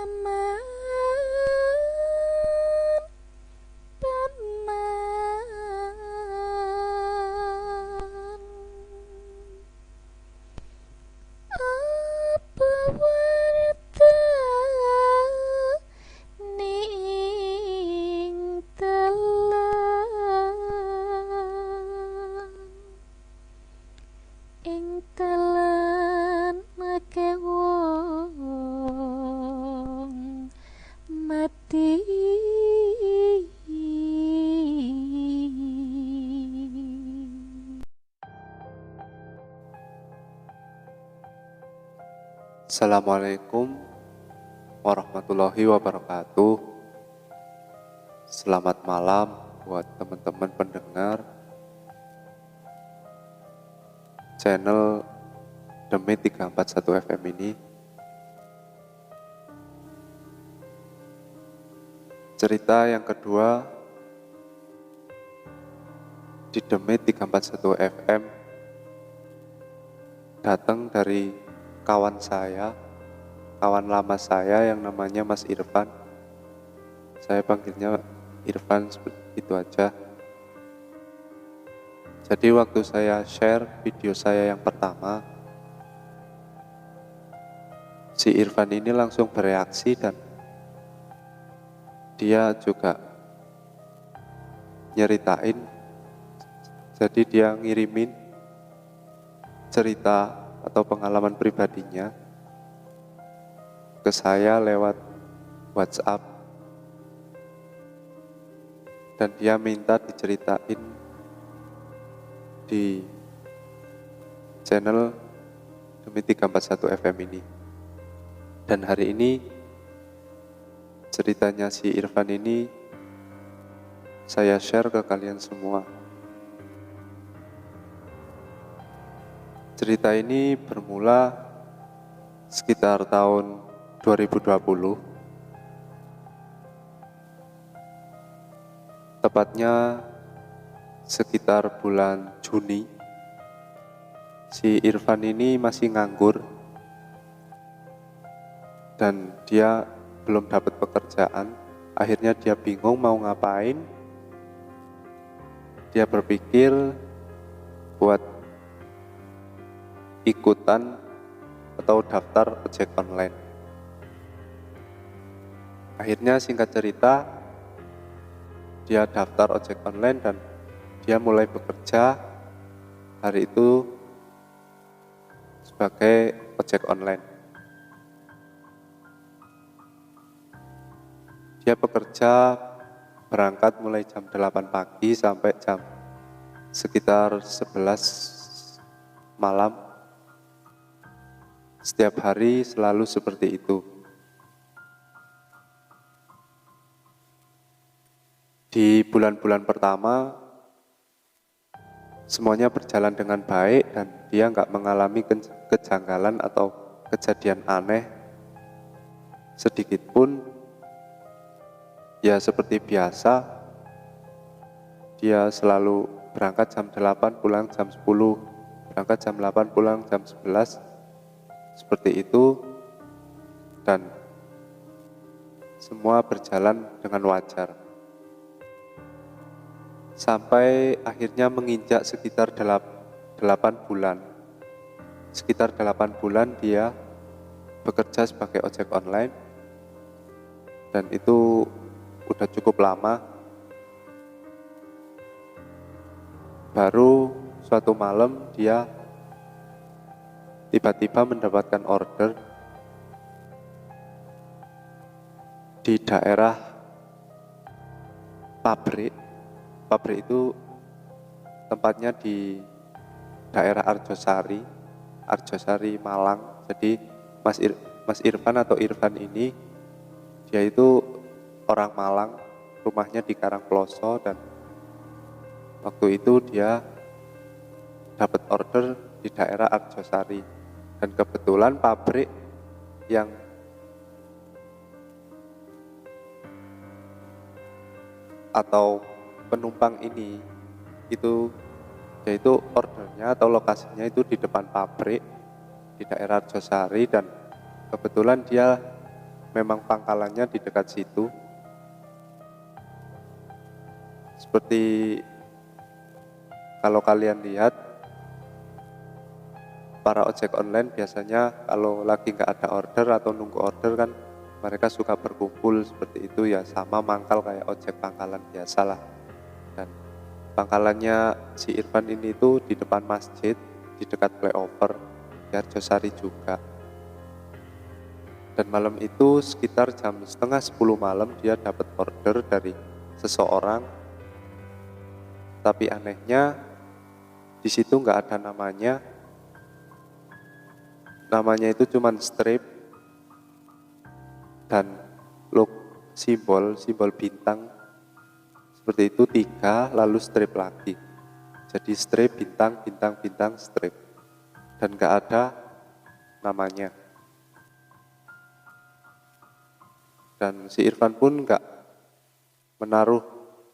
Paman, paman, apa wartane ing telan akeh wong mati. Assalamualaikum warahmatullahi wabarakatuh. Selamat malam buat teman-teman pendengar channel Demi 341 FM ini. Cerita yang kedua di Demi 341 FM datang dari kawan lama saya yang namanya Mas Irfan. Saya panggilnya Irfan, seperti itu aja. Jadi waktu saya share video saya yang pertama, si Irfan ini langsung bereaksi dan dia juga nyeritain. Jadi dia ngirimin cerita atau pengalaman pribadinya ke saya lewat WhatsApp, dan dia minta diceritain di channel Demi 341 FM ini. Dan hari ini ceritanya si Irfan ini saya share ke kalian semua. Cerita ini bermula sekitar tahun 2020, tepatnya sekitar bulan Juni. Si Irfan ini masih nganggur dan dia belum dapat pekerjaan. Akhirnya dia bingung mau ngapain. Dia berpikir buat ikutan atau daftar ojek online. Akhirnya singkat cerita, dia daftar ojek online dan dia mulai bekerja hari itu sebagai ojek online. Dia bekerja berangkat mulai jam 8 pagi sampai jam sekitar 11 malam. Setiap hari selalu seperti itu. Di bulan-bulan pertama semuanya berjalan dengan baik dan dia nggak mengalami kejanggalan atau kejadian aneh sedikit pun. Ya seperti biasa, dia selalu berangkat jam 8 pulang jam 10, berangkat jam 8 pulang jam 11, seperti itu, dan semua berjalan dengan wajar. Sampai akhirnya menginjak sekitar 8 bulan. Sekitar 8 bulan dia bekerja sebagai ojek online, dan itu udah cukup lama. Baru suatu malam dia tiba-tiba mendapatkan order di daerah pabrik. Pabrik itu tempatnya di daerah Arjosari Malang. Jadi Mas Irfan atau Irfan ini, dia itu orang Malang, rumahnya di Karangploso, dan waktu itu dia dapat order di daerah Arjosari. Dan kebetulan pabrik yang atau penumpang ini itu, yaitu ordernya atau lokasinya itu di depan pabrik di daerah Arjosari, dan kebetulan dia memang pangkalannya di dekat situ. Seperti kalau kalian lihat, para ojek online biasanya kalau lagi nggak ada order atau nunggu order kan mereka suka berkumpul seperti itu ya, sama mangkal kayak ojek pangkalan biasa lah. Dan pangkalannya si Irfan ini tuh di depan masjid, di dekat flyover di Arjosari juga. Dan malam itu sekitar jam setengah 10 malam dia dapat order dari seseorang, tapi anehnya di situ nggak ada namanya. Namanya itu cuman strip dan simbol bintang seperti itu 3, lalu strip lagi. Jadi strip, bintang, bintang, bintang, strip, dan nggak ada namanya. Dan si Irfan pun nggak menaruh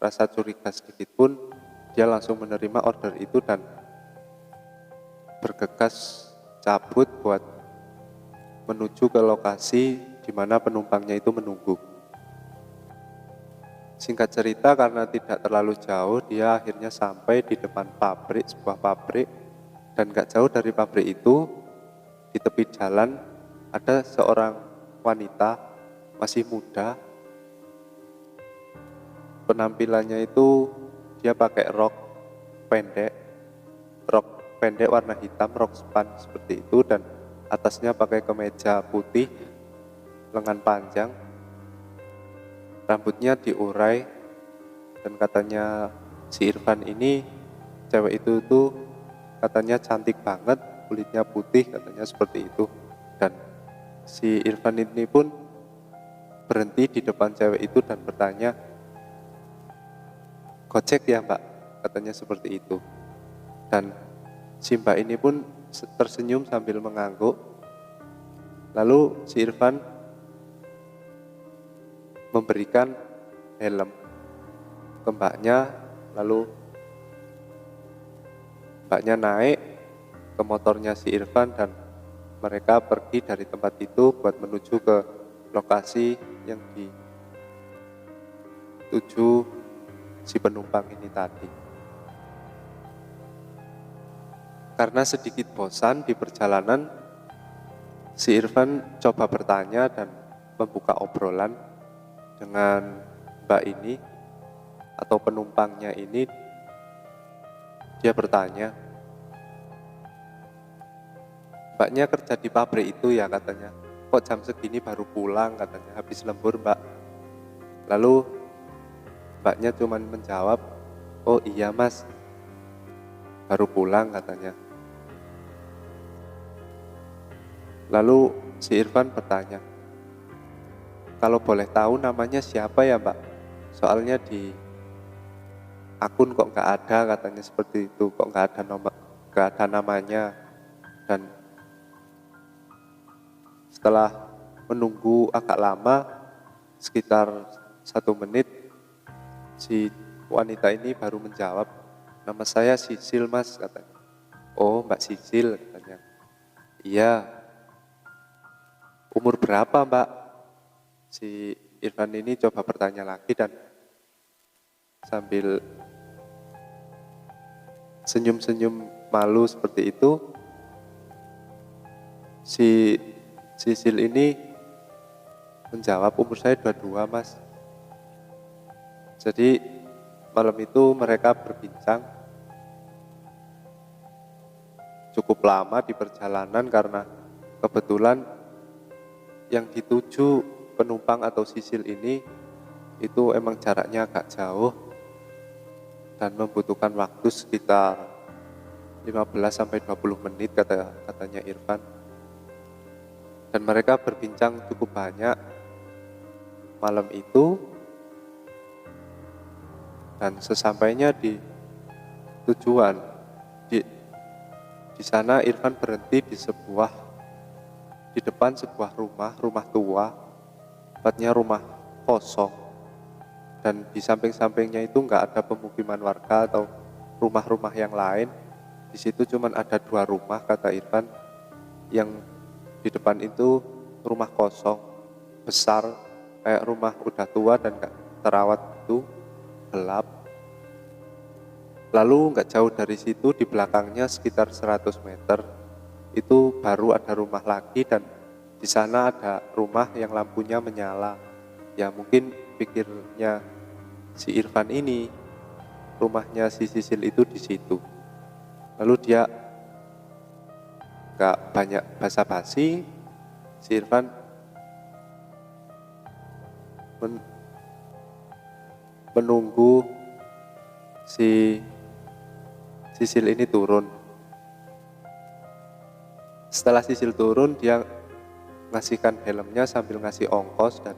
rasa curiga sedikit pun, dia langsung menerima order itu dan bergegas cabut buat menuju ke lokasi di mana penumpangnya itu menunggu. Singkat cerita, karena tidak terlalu jauh, dia akhirnya sampai di depan pabrik, sebuah pabrik, dan gak jauh dari pabrik itu, di tepi jalan ada seorang wanita masih muda. Penampilannya itu dia pakai rok pendek warna hitam, rok span seperti itu, dan atasnya pakai kemeja putih lengan panjang, rambutnya diurai, dan katanya si Irfan ini, cewek itu tuh katanya cantik banget, kulitnya putih, katanya seperti itu. Dan si Irfan ini pun berhenti di depan cewek itu dan bertanya, "Gojek ya Mbak?" katanya seperti itu. Dan si Mbak ini pun tersenyum sambil mengangguk. Lalu si Irfan memberikan helm ke mbaknya, lalu mbaknya naik ke motornya si Irfan dan mereka pergi dari tempat itu buat menuju ke lokasi yang dituju si penumpang ini tadi. Karena sedikit bosan di perjalanan, si Irfan coba bertanya dan membuka obrolan dengan mbak ini atau penumpangnya ini. Dia bertanya, "Mbaknya kerja di pabrik itu ya?" katanya. "Kok jam segini baru pulang?" katanya. "Habis lembur Mbak." Lalu mbaknya cuma menjawab, "Oh iya Mas, baru pulang," katanya. Lalu si Irfan bertanya, "Kalau boleh tahu namanya siapa ya Mbak? Soalnya di akun kok nggak ada," katanya seperti itu, "kok nggak ada namanya." Dan setelah menunggu agak lama, sekitar 1 menit, si wanita ini baru menjawab, "Nama saya Sisil Mas," katanya. "Oh Mbak Sisil," katanya. "Iya. Umur berapa Mbak?" Si Irfan ini coba bertanya lagi dan sambil senyum-senyum malu seperti itu, si Sisil ini menjawab, "Umur saya 22 Mas." Jadi malam itu mereka berbincang cukup lama di perjalanan karena kebetulan yang dituju penumpang atau Sisil ini itu emang jaraknya agak jauh dan membutuhkan waktu sekitar 15-20 menit katanya Irfan. Dan mereka berbincang cukup banyak malam itu, dan sesampainya di tujuan di sana Irfan berhenti di depan sebuah rumah tua, tepatnya rumah kosong, dan di samping-sampingnya itu nggak ada pemukiman warga atau rumah-rumah yang lain. Di situ cuma ada 2 rumah, kata Irfan. Yang di depan itu rumah kosong, besar, kayak rumah udah tua dan gak terawat itu, gelap. Lalu gak jauh dari situ di belakangnya sekitar 100 meter itu baru ada rumah lagi, dan di sana ada rumah yang lampunya menyala. Ya mungkin pikirnya si Irfan ini rumahnya si Sisil itu di situ. Lalu dia gak banyak basa-basi, si Irfan menunggu si Sisil ini turun. Setelah Sisil turun, dia ngasihkan helmnya sambil ngasih ongkos, dan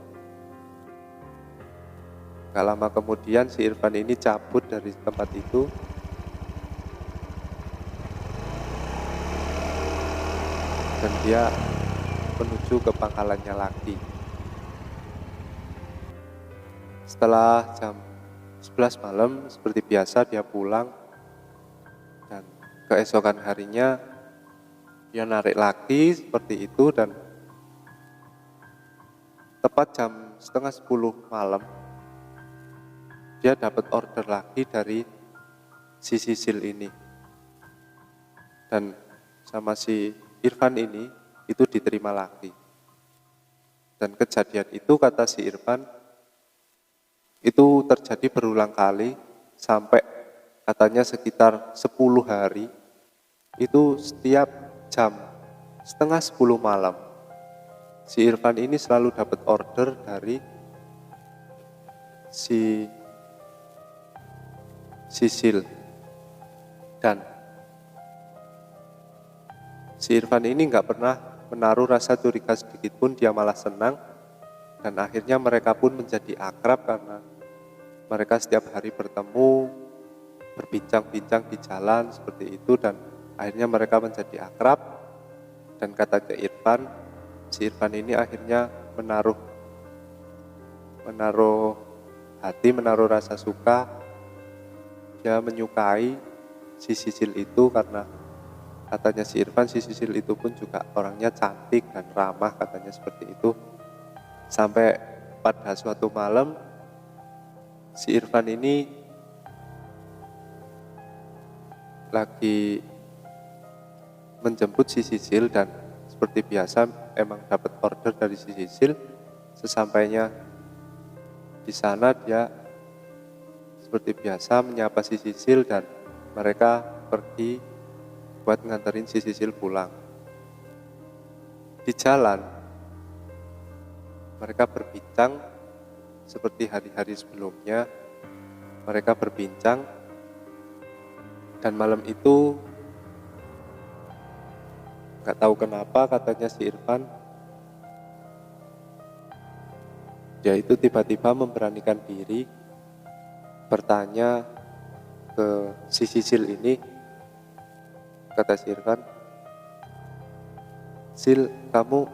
gak lama kemudian si Irfan ini cabut dari tempat itu dan dia menuju ke pangkalannya lagi. Setelah jam 11 malam seperti biasa dia pulang, dan keesokan harinya dia narik lagi seperti itu, dan tepat jam setengah 10 malam dia dapat order lagi dari si Sisil ini, dan sama si Irfan ini itu diterima lagi. Dan kejadian itu kata si Irfan itu terjadi berulang kali sampai katanya sekitar 10 hari, itu setiap jam setengah 10 malam si Irfan ini selalu dapat order dari si Sisil. Dan si Irfan ini nggak pernah menaruh rasa curiga sedikit pun, dia malah senang, dan akhirnya mereka pun menjadi akrab karena mereka setiap hari bertemu, berbincang-bincang di jalan seperti itu, dan akhirnya mereka menjadi akrab. Dan katanya Irfan, si Irfan ini akhirnya menaruh hati, menaruh rasa suka, dia menyukai si Sisil itu, karena katanya si Irfan, si Sisil itu pun juga orangnya cantik dan ramah, katanya seperti itu. Sampai pada suatu malam si Irfan ini lagi menjemput si Sisil, dan seperti biasa emang dapat order dari si Sisil. Sesampainya di sana dia seperti biasa menyapa si Sisil, dan mereka pergi buat nganterin si Sisil pulang. Di jalan mereka berbincang seperti hari-hari sebelumnya. Mereka berbincang, dan malam itu gak tahu kenapa katanya si Irfan, dia itu tiba-tiba memberanikan diri bertanya ke si Sisil ini. Kata si Irfan, "Sil, kamu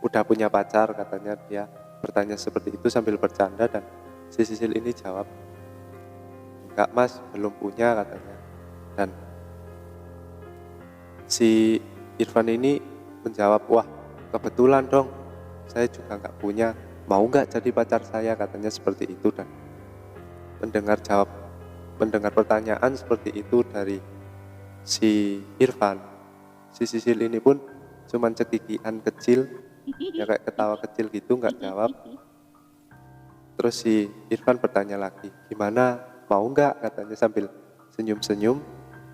udah punya pacar?" Katanya dia bertanya seperti itu sambil bercanda, dan si Sisil ini jawab, "Enggak mas, belum punya," katanya. Dan si Irfan ini menjawab, "Wah, kebetulan dong, saya juga enggak punya, mau enggak jadi pacar saya?" Katanya seperti itu. Dan mendengar pertanyaan seperti itu dari si Irfan, si Sisil ini pun cuman cekikian kecil, ya kayak ketawa kecil gitu, nggak jawab. Terus si Irfan bertanya lagi, "Gimana, mau nggak?" Katanya sambil senyum-senyum.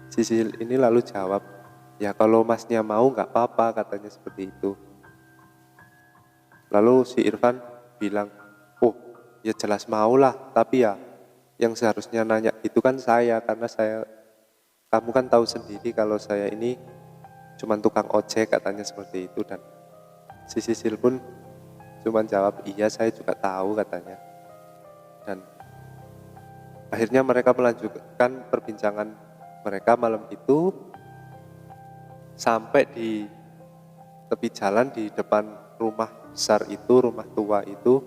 Si Sisil ini lalu jawab, "Ya kalau masnya mau nggak apa-apa," katanya seperti itu. Lalu si Irfan bilang, "Oh ya jelas mau lah, tapi ya yang seharusnya nanya itu kan saya, karena kamu kan tahu sendiri kalau saya ini cuma tukang ojek," katanya seperti itu. Dan si Sisil pun cuma jawab, "Iya saya juga tahu," katanya. Dan akhirnya mereka melanjutkan perbincangan mereka malam itu sampai di tepi jalan di depan rumah besar itu, rumah tua itu.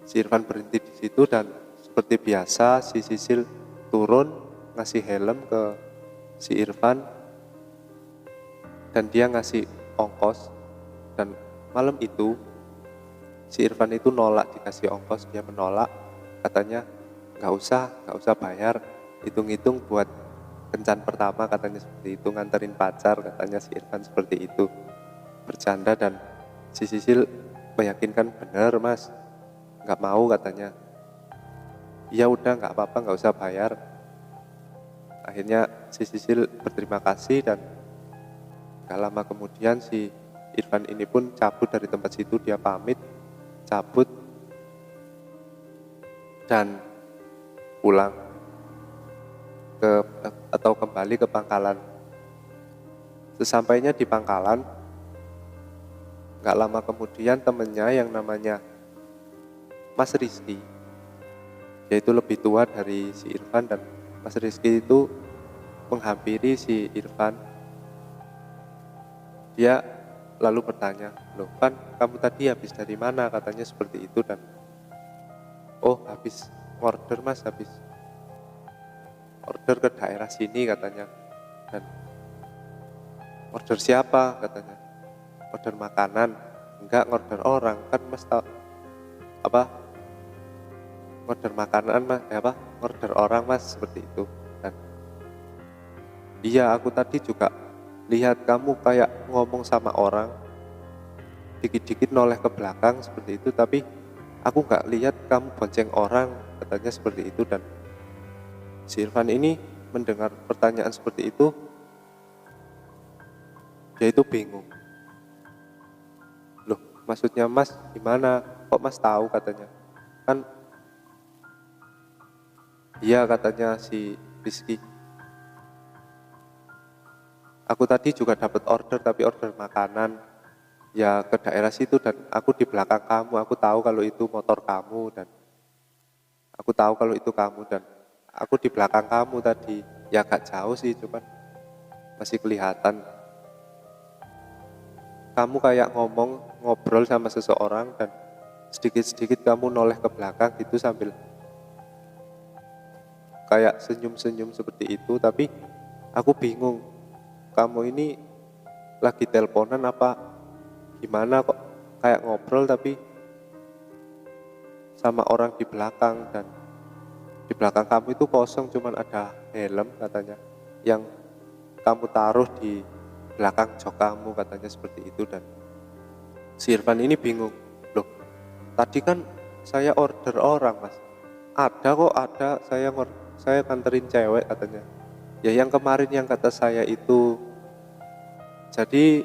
Si Irfan berhenti di situ, dan seperti biasa si Sisil turun ngasih helm ke si Irfan, dan dia ngasih ongkos. Dan malam itu si Irfan itu nolak dikasih ongkos, dia menolak, katanya nggak usah bayar, hitung-hitung buat kencan pertama, katanya seperti itu, nganterin pacar, katanya si Irfan seperti itu, bercanda. Dan si Sisil meyakinkan, bener mas, nggak mau, katanya. Ya udah nggak apa-apa, nggak usah bayar. Akhirnya si Sisil berterima kasih, dan gak lama kemudian si Irfan ini pun cabut dari tempat situ, dia pamit, cabut, dan pulang atau kembali ke pangkalan. Sesampainya di pangkalan, gak lama kemudian temennya yang namanya Mas Rizky, yaitu lebih tua dari si Irfan, dan Mas Rizky itu menghampiri si Irfan. Dia lalu bertanya, loh Pan, kamu tadi habis dari mana, katanya seperti itu. Dan oh, habis order mas, habis order ke daerah sini, katanya. Dan order siapa, katanya. Order makanan. Enggak, order orang, kan mas tahu apa, order makanan mas, order orang mas, seperti itu. Dan iya, aku tadi juga lihat kamu kayak ngomong sama orang, dikit-dikit noleh ke belakang seperti itu, tapi aku nggak lihat kamu bonceng orang, katanya seperti itu. Dan si Irfan ini mendengar pertanyaan seperti itu, dia itu bingung. Loh, maksudnya mas gimana? Kok mas tahu, katanya. Kan iya, katanya si Rizky. Aku tadi juga dapat order, tapi order makanan. Ya ke daerah situ, dan aku di belakang kamu, aku tahu kalau itu motor kamu, dan aku tahu kalau itu kamu, dan aku di belakang kamu tadi. Ya agak jauh sih, cuman masih kelihatan. Kamu kayak ngobrol sama seseorang, dan sedikit-sedikit kamu noleh ke belakang gitu sambil kayak senyum-senyum seperti itu. Tapi aku bingung, kamu ini lagi teleponan apa gimana, kok kayak ngobrol tapi sama orang di belakang. Dan di belakang kamu itu kosong, cuman ada helm, katanya, yang kamu taruh di belakang jok kamu, katanya seperti itu. Dan si Irfan ini bingung, loh tadi kan saya order orang mas, ada kok, ada, saya nganterin cewek, katanya. Ya yang kemarin yang kata saya itu. Jadi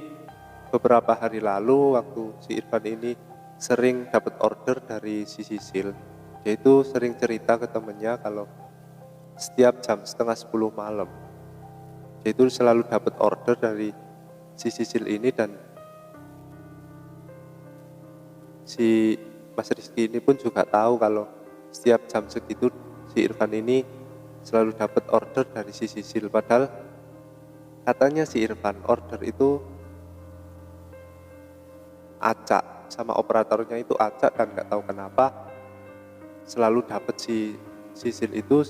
beberapa hari lalu waktu si Irfan ini sering dapat order dari si Sisil, dia itu sering cerita ke temennya kalau setiap jam setengah 10 malam dia itu selalu dapat order dari si Sisil ini. Dan si Mas Rizky ini pun juga tahu kalau setiap jam segitu si Irfan ini selalu dapat order dari si Sisil. Padahal katanya si Irfan order itu acak, sama operatornya itu acak, dan nggak tahu kenapa selalu dapat si Sisil itu,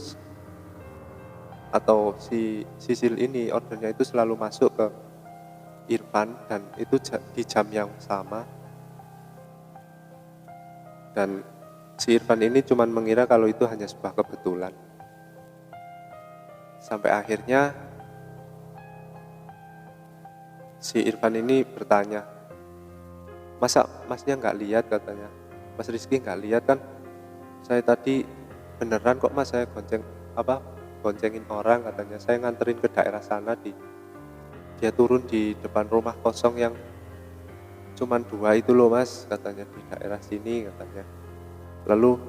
atau si Sisil ini ordernya itu selalu masuk ke Irfan, dan itu di jam yang sama. Dan si Irfan ini cuma mengira kalau itu hanya sebuah kebetulan. Sampai akhirnya si Irfan ini bertanya, masa masnya nggak lihat, katanya. Mas Rizky nggak lihat kan, saya tadi beneran kok mas, saya goncengin orang, katanya. Saya nganterin ke daerah sana, dia turun di depan rumah kosong yang cuman 2 itu loh mas, katanya, di daerah sini, katanya. Lalu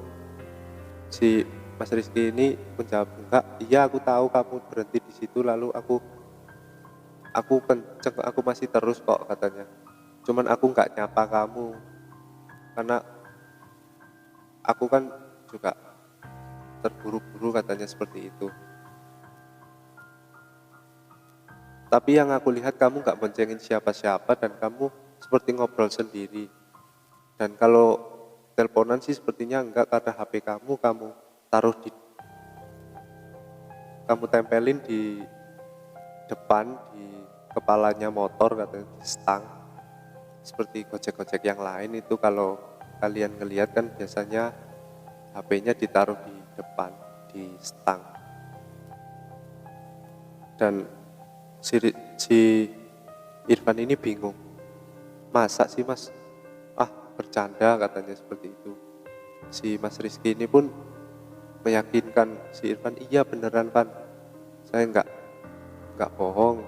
si Mas Rizky ini menjawab, enggak, iya aku tahu kamu berhenti di situ, lalu aku kenceng, aku masih terus kok, katanya. Cuman aku nggak nyapa kamu karena aku kan juga terburu-buru, katanya seperti itu. Tapi yang aku lihat kamu nggak boncengin siapa-siapa, dan kamu seperti ngobrol sendiri. Dan kalau teleponan sih sepertinya enggak, karena HP kamu taruh kamu tempelin di depan, di kepalanya motor, katanya, di stang, seperti gojek-gojek yang lain itu. Kalau kalian ngelihat kan biasanya HP-nya ditaruh di depan, di stang. Dan si Irfan ini bingung, masa sih mas? Bercanda katanya seperti itu. Si Mas Rizky ini pun meyakinkan si Irfan, iya beneran Van, saya nggak bohong,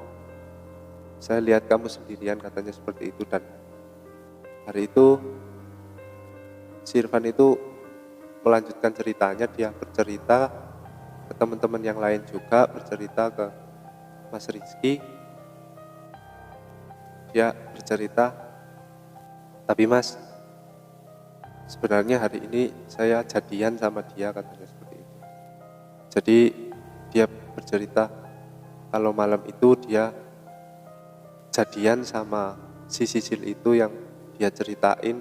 saya lihat kamu sendirian, katanya seperti itu. Dan hari itu si Irfan itu melanjutkan ceritanya, dia bercerita ke teman-teman yang lain juga, bercerita ke Mas Rizky. Dia bercerita, tapi mas, sebenarnya hari ini saya jadian sama dia, katanya seperti itu. Jadi dia bercerita kalau malam itu dia jadian sama si Sisil itu yang dia ceritain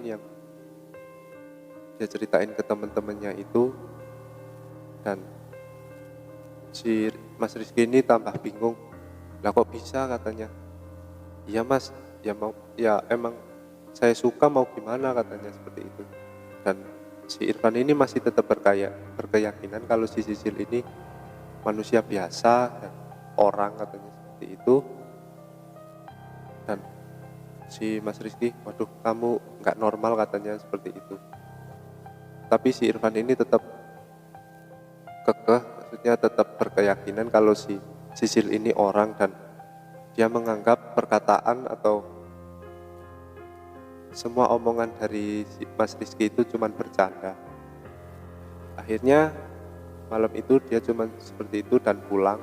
ke teman-temannya itu. Dan si Mas Rizky ini tambah bingung, lah kok bisa, katanya. Iya mas, ya emang saya suka, mau gimana, katanya seperti itu. Dan si Irfan ini masih tetap berkeyakinan kalau si Sisil ini manusia biasa dan orang, katanya seperti itu. Dan si Mas Rizky, waduh kamu nggak normal, katanya seperti itu. Tapi si Irfan ini tetap kekeh, maksudnya tetap berkeyakinan kalau si Sisil ini orang, dan dia menganggap perkataan atau semua omongan dari si Mas Rizky itu cuma bercanda. Akhirnya malam itu dia cuma seperti itu dan pulang.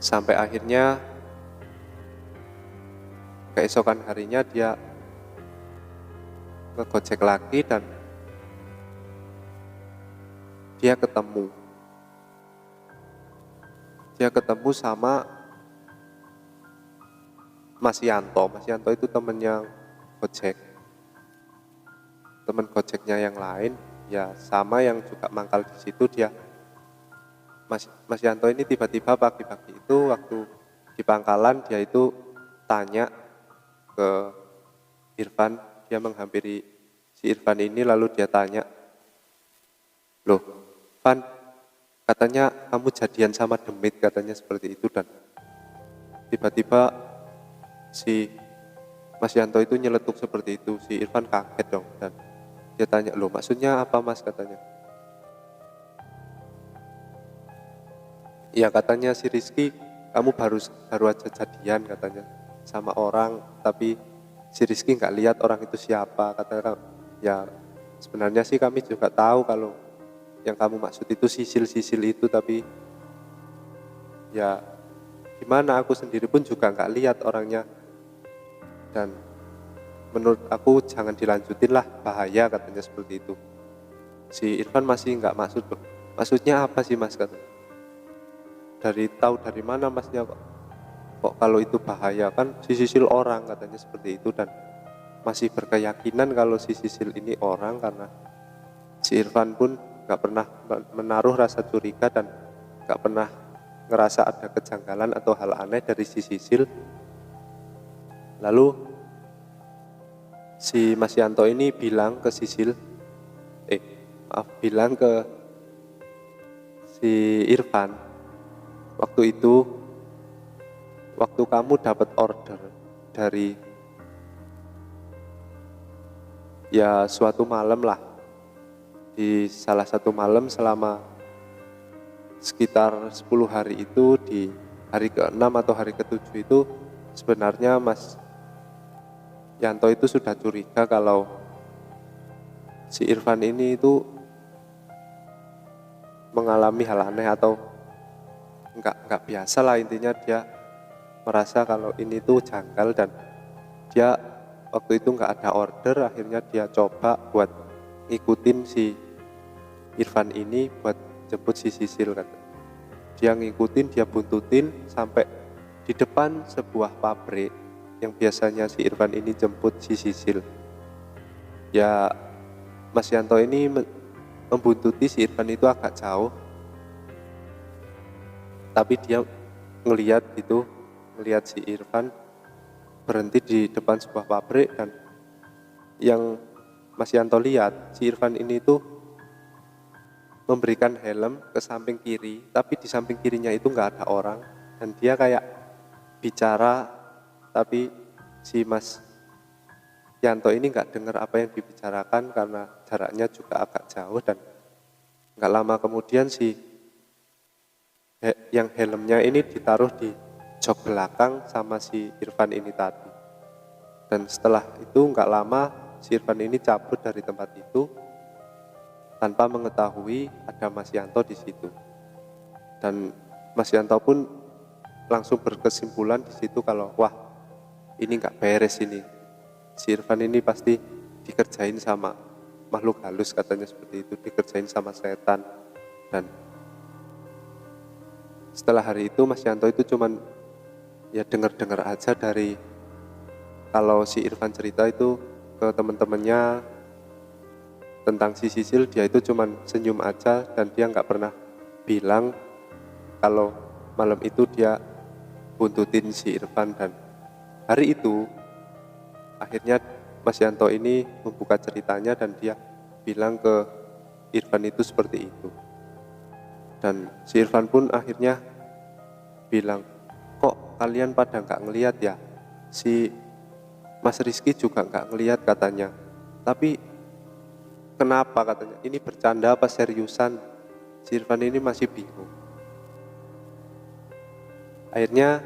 Sampai akhirnya keesokan harinya dia ngegojek lagi dan dia ketemu sama Mas Yanto. Mas Yanto itu temen yang gojek, temen gojeknya yang lain, ya sama yang juga mangkal di situ. Dia Mas Yanto ini tiba-tiba pagi-pagi itu waktu di pangkalan, dia itu tanya ke Irfan, dia menghampiri si Irfan ini lalu dia tanya, loh Van, katanya kamu jadian sama Demit, katanya seperti itu. Dan tiba-tiba si Mas Yanto itu nyeletuk seperti itu. Si Irfan kaget dong, dan dia tanya, loh maksudnya apa mas, katanya. Ya katanya si Rizky, kamu baru aja jadian, katanya, sama orang, tapi si Rizky nggak lihat orang itu siapa, katanya. Ya sebenarnya sih kami juga tahu kalau yang kamu maksud itu Sisil itu, tapi ya gimana, aku sendiri pun juga nggak lihat orangnya, dan menurut aku jangan dilanjutin lah, bahaya, katanya seperti itu. Si Irfan masih nggak maksudnya apa sih mas, katanya. Dari mana masnya kok kalau itu bahaya, kan si Sisil orang, katanya seperti itu. Dan masih berkeyakinan kalau si Sisil ini orang karena si Irfan pun nggak pernah menaruh rasa curiga dan nggak pernah ngerasa ada kejanggalan atau hal aneh dari si Sisil. Lalu si Mas Yanto ini bilang ke bilang ke si Irfan, waktu itu waktu kamu dapat order dari ya suatu malam lah, di salah satu malam selama sekitar 10 hari itu, di hari ke-6 atau hari ke-7 itu sebenarnya Mas Yanto itu sudah curiga kalau si Irfan ini itu mengalami hal aneh atau enggak biasa lah, intinya dia merasa kalau ini tuh janggal. Dan dia waktu itu enggak ada order, akhirnya dia coba buat ngikutin si Irfan ini buat jemput si Sisil, kan. Dia ngikutin, dia buntutin sampai di depan sebuah pabrik yang biasanya si Irfan ini jemput si Sisil. Ya Mas Yanto ini membuntuti si Irfan itu agak jauh, tapi dia ngelihat si Irfan berhenti di depan sebuah pabrik, dan yang Mas Yanto lihat, si Irfan ini tuh memberikan helm ke samping kiri, tapi di samping kirinya itu nggak ada orang, dan dia kayak bicara, tapi si Mas Yanto ini nggak dengar apa yang dibicarakan karena jaraknya juga agak jauh, dan nggak lama kemudian yang helmnya ini ditaruh di jok belakang sama si Irfan ini tadi. Dan setelah itu nggak lama si Irfan ini cabut dari tempat itu tanpa mengetahui ada Mas Yanto di situ. Dan Mas Yanto pun langsung berkesimpulan di situ kalau wah, ini nggak beres ini. Si Irfan ini pasti dikerjain sama makhluk halus, katanya seperti itu, dikerjain sama setan. Dan setelah hari itu Mas Yanto itu cuman ya dengar-dengar aja dari kalau si Irfan cerita itu ke teman-temannya tentang si Sisil, dia itu cuman senyum aja dan dia nggak pernah bilang kalau malam itu dia buntutin si Irfan. Dan hari itu akhirnya Mas Yanto ini membuka ceritanya dan dia bilang ke Irfan itu seperti itu. Dan si Irfan pun akhirnya bilang, kok kalian pada nggak ngelihat ya? Si Mas Rizky juga nggak ngelihat katanya. Tapi kenapa katanya? Ini bercanda apa seriusan? Si Irfan ini masih bingung. Akhirnya,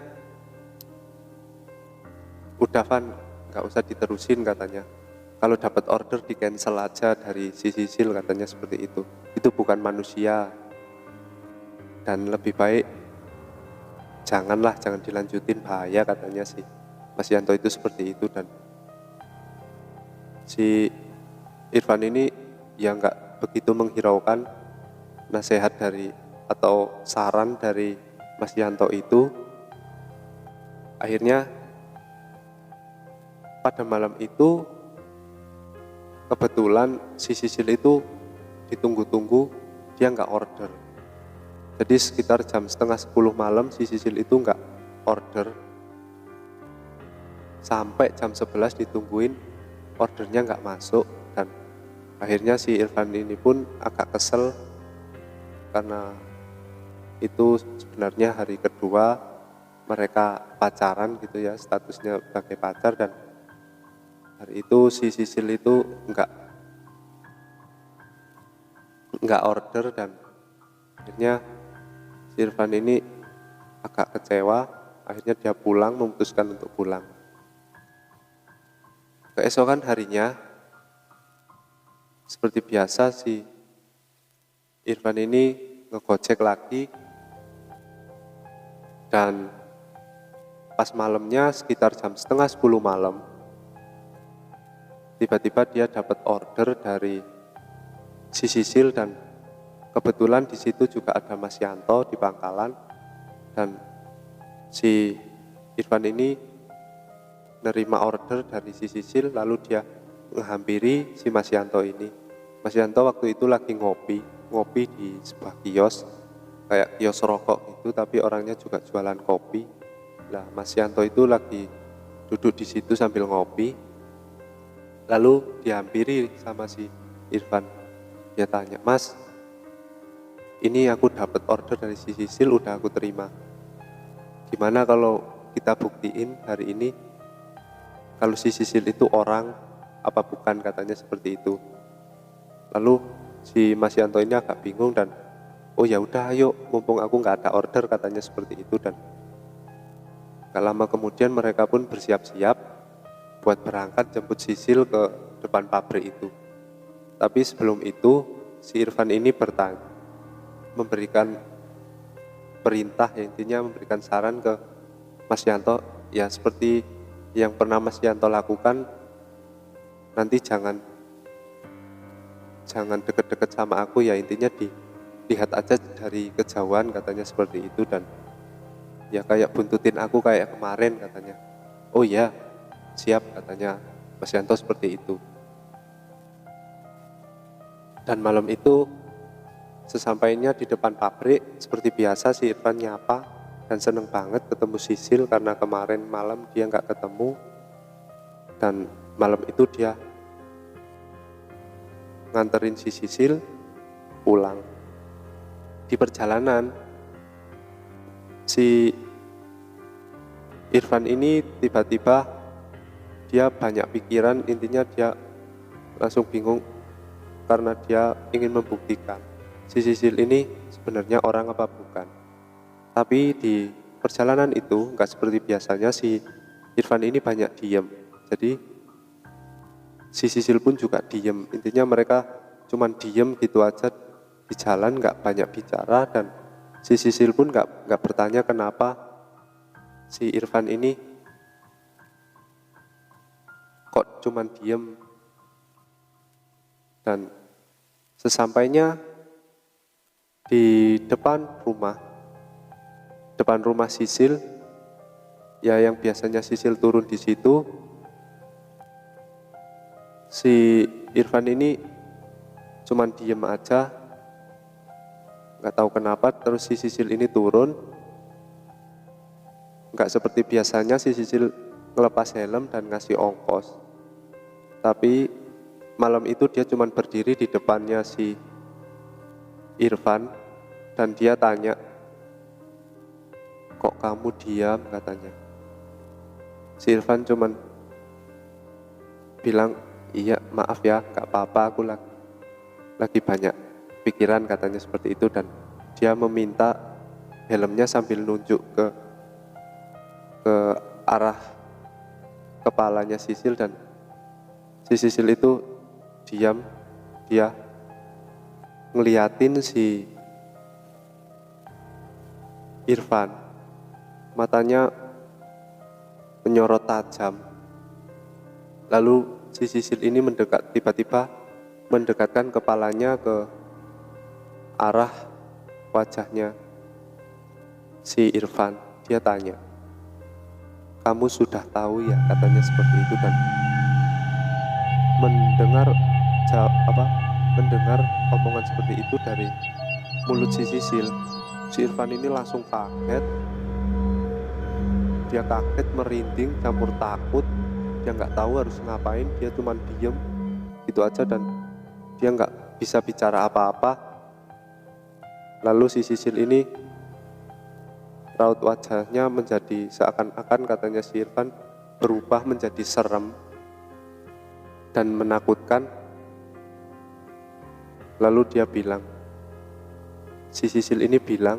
udah Van, nggak usah diterusin katanya. Kalau dapat order di cancel aja dari si Sisil, katanya seperti itu. Itu bukan manusia. Dan lebih baik jangan dilanjutin, bahaya, katanya sih Mas Yanto itu seperti itu. Dan si Irfan ini ya nggak begitu menghiraukan nasihat dari atau saran dari Mas Yanto itu. Akhirnya pada malam itu kebetulan si Sisil itu ditunggu-tunggu, dia nggak order. Jadi sekitar jam setengah 10 malam si Sisil itu nggak order. Sampai jam 11 ditungguin, ordernya nggak masuk. Dan akhirnya si Irfan ini pun agak kesel karena itu sebenarnya hari kedua mereka pacaran gitu ya, statusnya sebagai pacar. Dan hari itu si Sisil itu nggak order, dan akhirnya si Irfan ini agak kecewa. Akhirnya dia pulang, memutuskan untuk pulang. Keesokan harinya seperti biasa si Irfan ini ngegojek lagi, dan pas malamnya sekitar jam setengah 10 malam tiba-tiba dia dapat order dari si Sisil. Dan kebetulan di situ juga ada Mas Yanto di pangkalan. Dan si Irfan ini nerima order dari si Sisil, lalu dia menghampiri si Mas Yanto ini. Mas Yanto waktu itu lagi ngopi di sebuah kios, kayak kios rokok gitu, tapi orangnya juga jualan kopi. Nah, Mas Yanto itu lagi duduk di situ sambil ngopi, lalu dihampiri sama si Irfan. Dia tanya, Mas, ini aku dapat order dari si Sisil, udah aku terima. Gimana kalau kita buktiin hari ini kalau si Sisil itu orang apa bukan, katanya seperti itu. Lalu si Mas Yanto ini agak bingung dan oh ya udah ayo, mumpung aku nggak ada order, katanya seperti itu. Dan gak lama kemudian mereka pun bersiap-siap buat berangkat jemput Sisil ke depan pabrik itu. Tapi sebelum itu si Irfan ini memberikan perintah, ya intinya memberikan saran ke Mas Yanto, ya seperti yang pernah Mas Yanto lakukan, nanti jangan deket-deket sama aku, ya intinya dilihat aja dari kejauhan, katanya seperti itu. Dan ya kayak buntutin aku kayak kemarin, katanya. Oh ya siap, katanya Mas Yanto seperti itu. Dan malam itu sesampainya di depan pabrik, seperti biasa si Irfan nyapa dan seneng banget ketemu Sisil karena kemarin malam dia nggak ketemu. Dan malam itu dia nganterin si Sisil pulang. Di perjalanan si Irfan ini tiba-tiba dia banyak pikiran, intinya dia langsung bingung karena dia ingin membuktikan si Sisil ini sebenarnya orang apa bukan. Tapi di perjalanan itu nggak seperti biasanya, si Irfan ini banyak diem. Jadi si Sisil pun juga diem. Intinya mereka cuman diem gitu aja di jalan, nggak banyak bicara, dan si Sisil pun nggak bertanya kenapa si Irfan ini kok cuman diem. Dan sesampainya di depan rumah Sisil, ya yang biasanya Sisil turun di situ, si Irfan ini cuman diem aja, nggak tahu kenapa. Terus si Sisil ini turun, nggak seperti biasanya si Sisil ngelepas helm dan ngasih ongkos. Tapi malam itu dia cuman berdiri di depannya si Irfan dan dia tanya, kok kamu diam, katanya. Si Irfan cuman bilang, iya maaf ya, gak apa-apa, aku lagi banyak pikiran, katanya seperti itu. Dan dia meminta helmnya sambil nunjuk ke arah kepalanya Sisil, dan si Sisil itu diam. Dia ngeliatin si Irfan, matanya menyorot tajam. Lalu si Sisil ini tiba-tiba mendekatkan kepalanya ke arah wajahnya si Irfan. Dia tanya, kamu sudah tahu ya, katanya seperti itu. Dan mendengar omongan seperti itu dari mulut si Sisil, si Irfan ini langsung kaget. Dia kaget, merinding, campur takut. Dia nggak tahu harus ngapain. Dia cuma diem gitu aja dan dia nggak bisa bicara apa-apa. Lalu si Sisil ini raut wajahnya menjadi seakan-akan, katanya si Irfan, berubah menjadi serem dan menakutkan. Lalu dia bilang, si Sisil ini bilang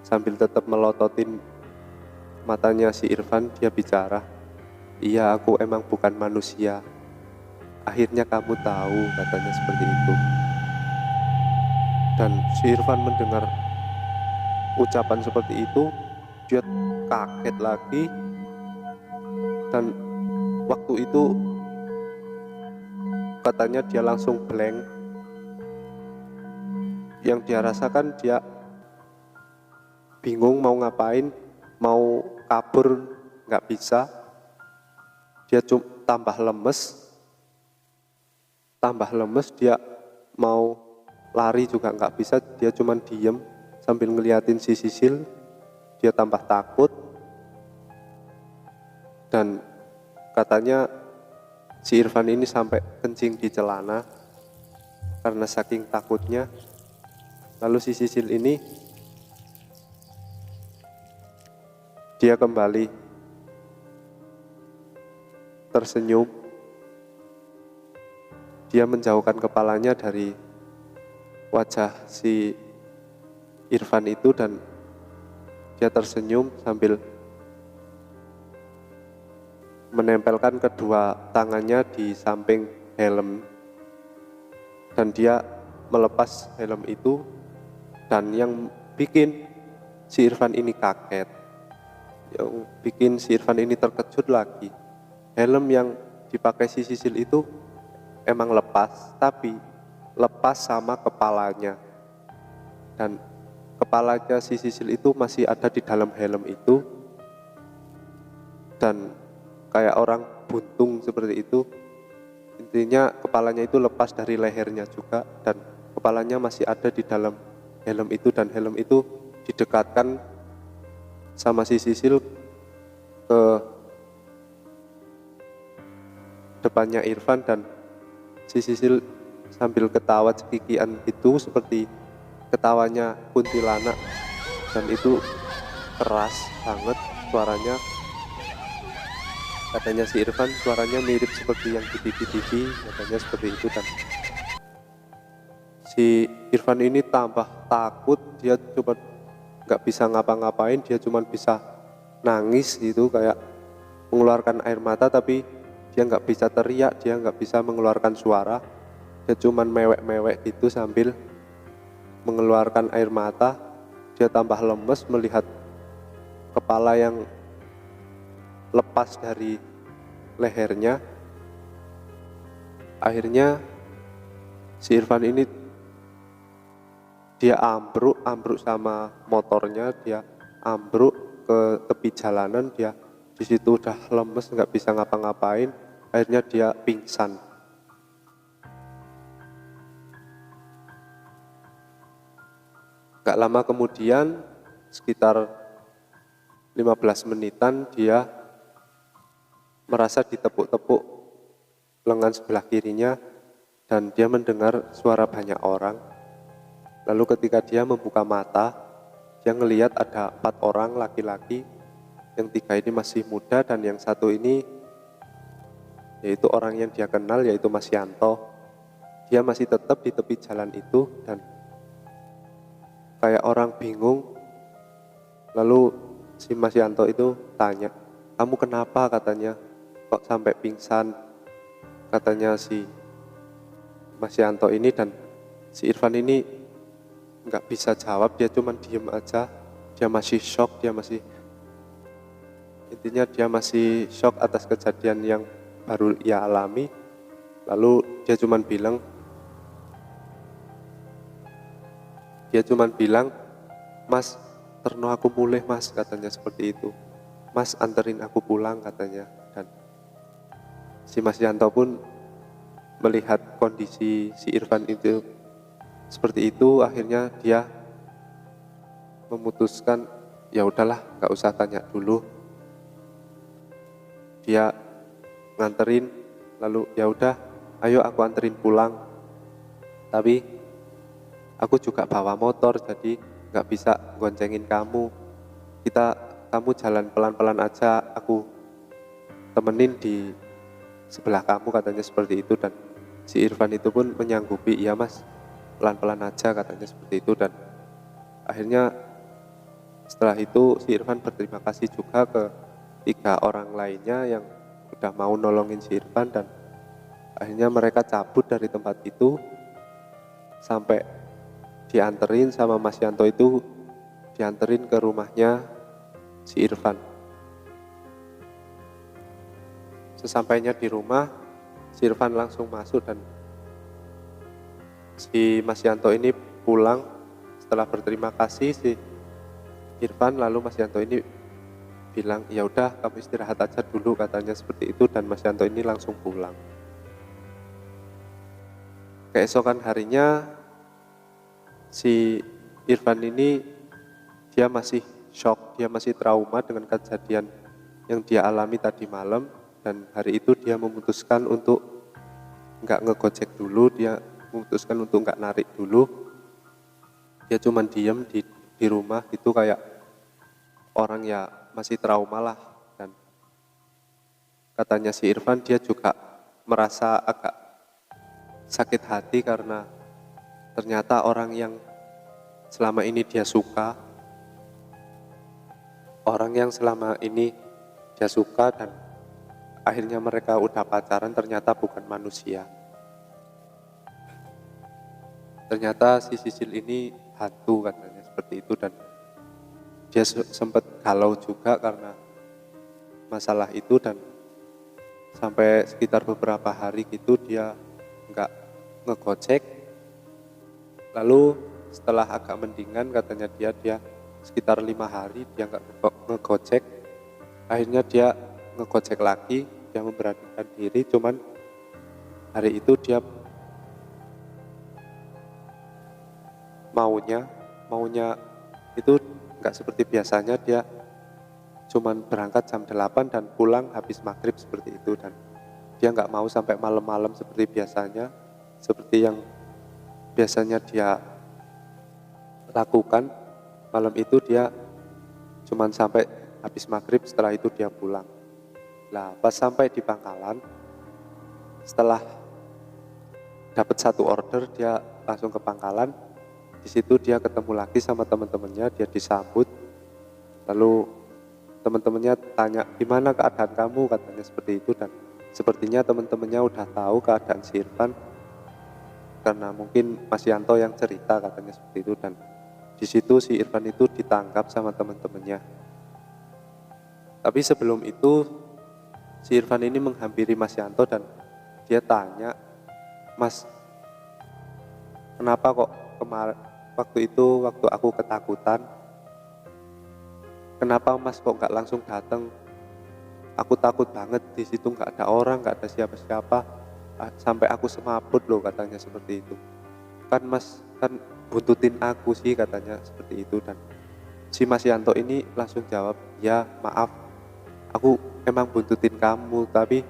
sambil tetap melototin matanya si Irfan, dia bicara, iya aku emang bukan manusia, akhirnya kamu tahu, katanya seperti itu. Dan si Irfan mendengar ucapan seperti itu, dia kaget lagi. Dan waktu itu katanya dia langsung blank. Yang dia rasakan, dia bingung mau ngapain, mau kabur nggak bisa. Dia tambah lemes, dia mau lari juga nggak bisa. Dia cuman diem sambil ngeliatin si Sisil. Dia tambah takut. Dan katanya si Irfan ini sampai kencing di celana karena saking takutnya. Lalu si Sisil ini dia kembali tersenyum. Dia menjauhkan kepalanya dari wajah si Irfan itu dan dia tersenyum sambil menempelkan kedua tangannya di samping helm. Dan dia melepas helm itu. Dan yang bikin si Irfan ini kaget, yang bikin si Irfan ini terkejut lagi, helm yang dipakai si Sisil itu emang lepas, tapi lepas sama kepalanya. Dan kepalanya si Sisil itu masih ada di dalam helm itu. Dan kayak orang buntung seperti itu. Intinya kepalanya itu lepas dari lehernya juga, dan kepalanya masih ada di dalam helm itu. Dan helm itu didekatkan sama si Sisil ke depannya Irfan, dan si Sisil sambil ketawa cekikian itu seperti ketawanya kuntilanak, dan itu keras banget suaranya. Katanya si Irfan suaranya mirip seperti yang di TV, katanya seperti itu. Dan si Irfan ini tambah takut, dia coba nggak bisa ngapa-ngapain, dia cuma bisa nangis gitu, kayak mengeluarkan air mata, tapi dia nggak bisa teriak, dia nggak bisa mengeluarkan suara, dia cuma mewek-mewek gitu sambil mengeluarkan air mata. Dia tambah lemes melihat kepala yang lepas dari lehernya. Akhirnya si Irfan ini dia ambruk sama motornya, dia ambruk ke tepi jalanan. Dia di situ udah lemes, nggak bisa ngapa-ngapain. Akhirnya dia pingsan. Gak lama kemudian, sekitar 15 menitan, dia merasa ditepuk-tepuk lengan sebelah kirinya dan dia mendengar suara banyak orang. Lalu ketika dia membuka mata, dia ngelihat ada 4 orang laki-laki, yang 3 ini masih muda dan yang 1 ini yaitu orang yang dia kenal, yaitu Mas Yanto. Dia masih tetap di tepi jalan itu dan kayak orang bingung. Lalu si Mas Yanto itu tanya, "Kamu kenapa?" katanya, "Kok sampai pingsan?" katanya si Mas Yanto ini. Dan si Irfan ini nggak bisa jawab, dia cuma diem aja. Dia masih shock, intinya dia masih shock atas kejadian yang baru ia alami. Lalu dia cuma bilang, "Mas, terno aku mulih mas," katanya seperti itu. "Mas, anterin aku pulang," katanya. Dan si Mas Yanto pun melihat kondisi si Irfan itu seperti itu, akhirnya dia memutuskan, ya udahlah, nggak usah tanya dulu. Dia nganterin, lalu ya udah, ayo aku anterin pulang. Tapi aku juga bawa motor, jadi nggak bisa goncengin kamu. Kamu jalan pelan-pelan aja, aku temenin di sebelah kamu, katanya seperti itu. Dan si Irfan itu pun menyanggupi, "Iya mas, pelan-pelan aja," katanya seperti itu. Dan akhirnya setelah itu si Irfan berterima kasih juga ke 3 orang lainnya yang udah mau nolongin si Irfan. Dan akhirnya mereka cabut dari tempat itu sampai dianterin sama Mas Yanto itu, dianterin ke rumahnya si Irfan. Sesampainya di rumah, si Irfan langsung masuk dan si Mas Yanto ini pulang. Setelah berterima kasih si Irfan, lalu Mas Yanto ini bilang, "Ya udah, kamu istirahat aja dulu," katanya seperti itu. Dan Mas Yanto ini langsung pulang. Keesokan harinya si Irfan ini dia masih shock, dia masih trauma dengan kejadian yang dia alami tadi malam. Dan hari itu dia memutuskan untuk nggak ngegojek dulu, dia memutuskan untuk nggak narik dulu. Dia cuma diem di rumah itu kayak orang ya masih trauma lah. Dan katanya si Irfan, dia juga merasa agak sakit hati karena ternyata orang yang selama ini dia suka, dan akhirnya mereka udah pacaran, ternyata bukan manusia. Ternyata si Sisil ini hantu, katanya seperti itu. Dan dia sempat galau juga karena masalah itu. Dan sampai sekitar beberapa hari gitu dia nggak ngegojek. Lalu setelah agak mendingan, katanya dia sekitar 5 hari dia nggak ngegojek. Akhirnya dia ngegojek lagi, dia memberanikan diri. Cuman hari itu dia maunya itu nggak seperti biasanya. Dia cuman berangkat jam 8 dan pulang habis maghrib seperti itu. Dan dia nggak mau sampai malam-malam seperti biasanya. seperti yang biasanya dia lakukan. Malam itu dia cuman sampai habis maghrib, setelah itu dia pulang. Nah, pas sampai di pangkalan, setelah dapat satu order, dia langsung ke pangkalan. Di situ dia ketemu lagi sama teman-temannya, dia disambut. Lalu teman-temannya tanya, gimana keadaan kamu, katanya seperti itu. Dan sepertinya teman-temannya udah tahu keadaan si Irfan, karena mungkin Mas Yanto yang cerita, katanya seperti itu. Dan di situ si Irfan itu ditangkap sama teman-temannya. Tapi sebelum itu si Irfan ini menghampiri Mas Yanto dan dia tanya, Mas, kenapa kok kemarin waktu aku ketakutan, kenapa Mas kok nggak langsung datang? Aku takut banget, di situ nggak ada orang, nggak ada siapa-siapa, sampai aku semaput loh, katanya seperti itu. Kan Mas kan buntutin aku sih, katanya seperti itu. Dan si Mas Yanto ini langsung jawab, ya maaf, aku emang buntutin kamu, tapi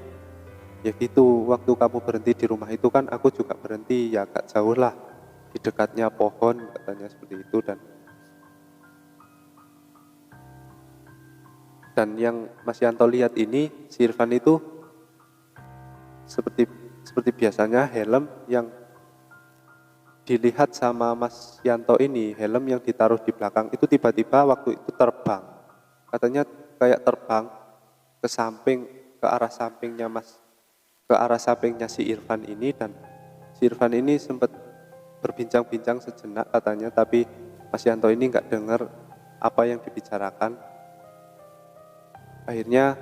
ya gitu, waktu kamu berhenti di rumah itu kan aku juga berhenti, ya agak jauh lah, di dekatnya pohon, katanya seperti itu. Dan yang Mas Yanto lihat ini, si Irfan itu seperti biasanya helm yang dilihat sama Mas Yanto ini, helm yang ditaruh di belakang itu tiba-tiba waktu itu terbang. Katanya kayak terbang ke samping, ke arah sampingnya si Irfan ini. Dan si Irfan ini sempat berbincang-bincang sejenak katanya, tapi Mas Yanto ini nggak dengar apa yang dibicarakan. Akhirnya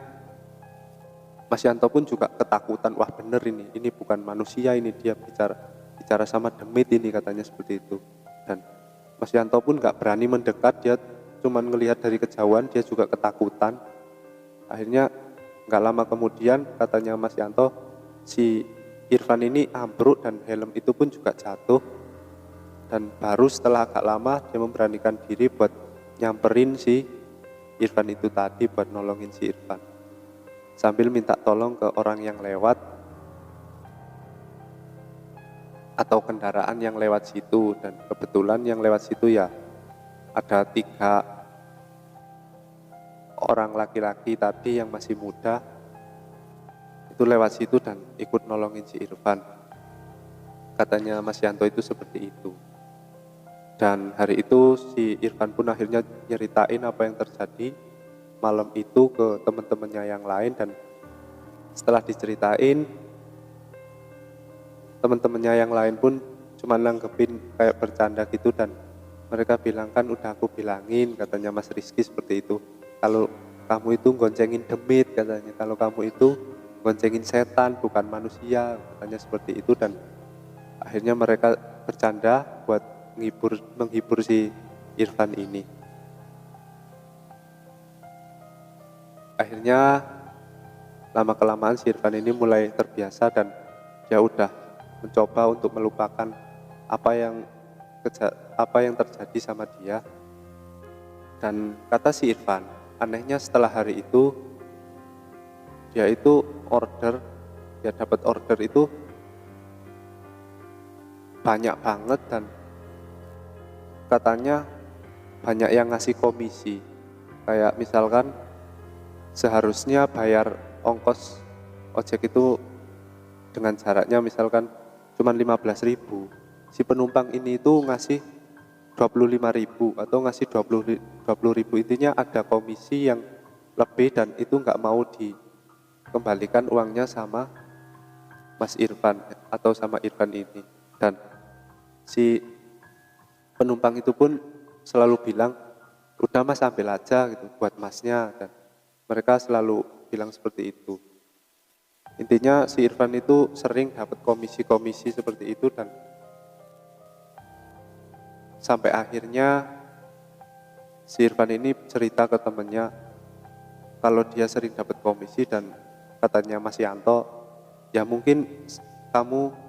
Mas Yanto pun juga ketakutan, wah bener ini bukan manusia, ini dia bicara sama demit ini, katanya seperti itu. Dan Mas Yanto pun nggak berani mendekat, dia cuman ngelihat dari kejauhan, dia juga ketakutan. Akhirnya nggak lama kemudian, katanya Mas Yanto, si Irfan ini ambruk dan helm itu pun juga jatuh. Dan baru setelah agak lama dia memberanikan diri buat nyamperin si Irfan itu tadi, buat nolongin si Irfan, sambil minta tolong ke orang yang lewat atau kendaraan yang lewat situ. Dan kebetulan yang lewat situ ya ada 3 orang laki-laki tadi yang masih muda, itu lewat situ dan ikut nolongin si Irfan. Katanya Mas Yanto itu seperti itu. Dan hari itu si Irfan pun akhirnya nyeritain apa yang terjadi malam itu ke teman-temannya yang lain. Dan setelah diceritain, teman-temannya yang lain pun cuma nanggepin kayak bercanda gitu. Dan mereka bilang, kan udah aku bilangin, katanya Mas Rizky seperti itu, kalau kamu itu goncengin demit, katanya, kalau kamu itu goncengin setan bukan manusia, katanya seperti itu. Dan akhirnya mereka bercanda buat menghibur si Irfan ini. Akhirnya lama-kelamaan si Irfan ini mulai terbiasa dan dia udah mencoba untuk melupakan apa yang terjadi sama dia. Dan kata si Irfan, anehnya setelah hari itu dia dapat order itu banyak banget. Dan katanya banyak yang ngasih komisi, kayak misalkan seharusnya bayar ongkos ojek itu dengan jaraknya misalkan cuma 15.000, si penumpang ini itu ngasih 25.000 atau ngasih 20.000, intinya ada komisi yang lebih, dan itu nggak mau dikembalikan uangnya sama Mas Irfan atau sama Irfan ini. Dan si penumpang itu pun selalu bilang, udah Mas ambil aja gitu buat Masnya. Dan mereka selalu bilang seperti itu. Intinya si Irfan itu sering dapat komisi-komisi seperti itu. Dan sampai akhirnya si Irfan ini cerita ke temennya kalau dia sering dapat komisi. Dan katanya Mas Yanto, ya mungkin kamu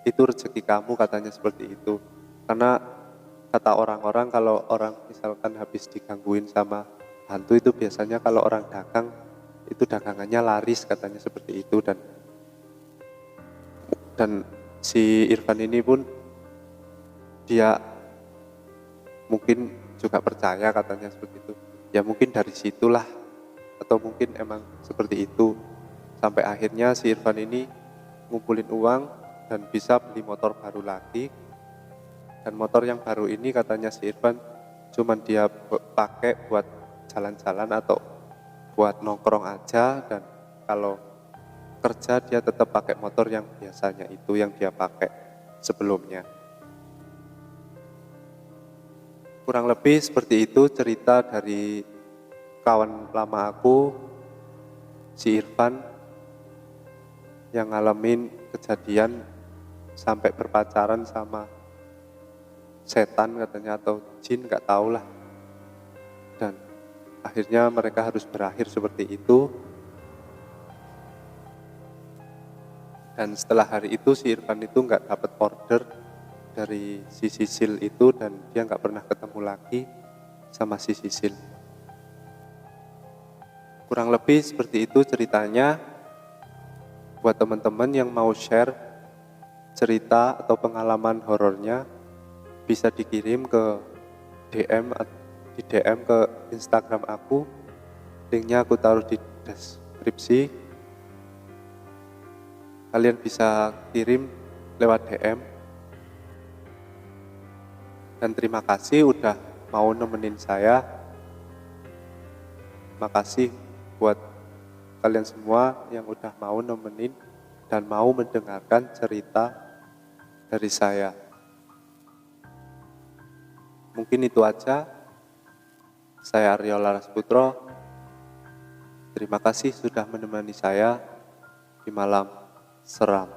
itu rezeki kamu, katanya seperti itu. Karena kata orang-orang kalau orang misalkan habis digangguin sama hantu itu biasanya kalau orang dagang itu dagangannya laris, katanya seperti itu. Dan Dan si Irfan ini pun dia mungkin juga percaya katanya seperti itu. Ya mungkin dari situlah, atau mungkin emang seperti itu. Sampai akhirnya si Irfan ini ngumpulin uang dan bisa beli motor baru lagi. Dan motor yang baru ini katanya si Irfan cuman dia pakai buat jalan-jalan atau buat nongkrong aja, dan kalau kerja dia tetap pakai motor yang biasanya itu yang dia pakai sebelumnya. Kurang lebih seperti itu cerita dari kawan lama aku, si Irfan, yang ngalamin kejadian sampai berpacaran sama setan katanya, atau jin, gak tahu lah. Dan akhirnya mereka harus berakhir seperti itu. Dan setelah hari itu si Irfan itu nggak dapat order dari si Sisil itu, dan dia nggak pernah ketemu lagi sama si Sisil. Kurang lebih seperti itu ceritanya. Buat teman-teman yang mau share cerita atau pengalaman horornya, bisa dikirim ke DM ke Instagram aku. Linknya aku taruh di deskripsi. Kalian bisa kirim lewat DM. Dan terima kasih udah mau nemenin saya. Makasih buat kalian semua yang udah mau nemenin dan mau mendengarkan cerita dari saya. Mungkin itu aja. Saya Aryo Larasputra. Terima kasih sudah menemani saya di malam seram.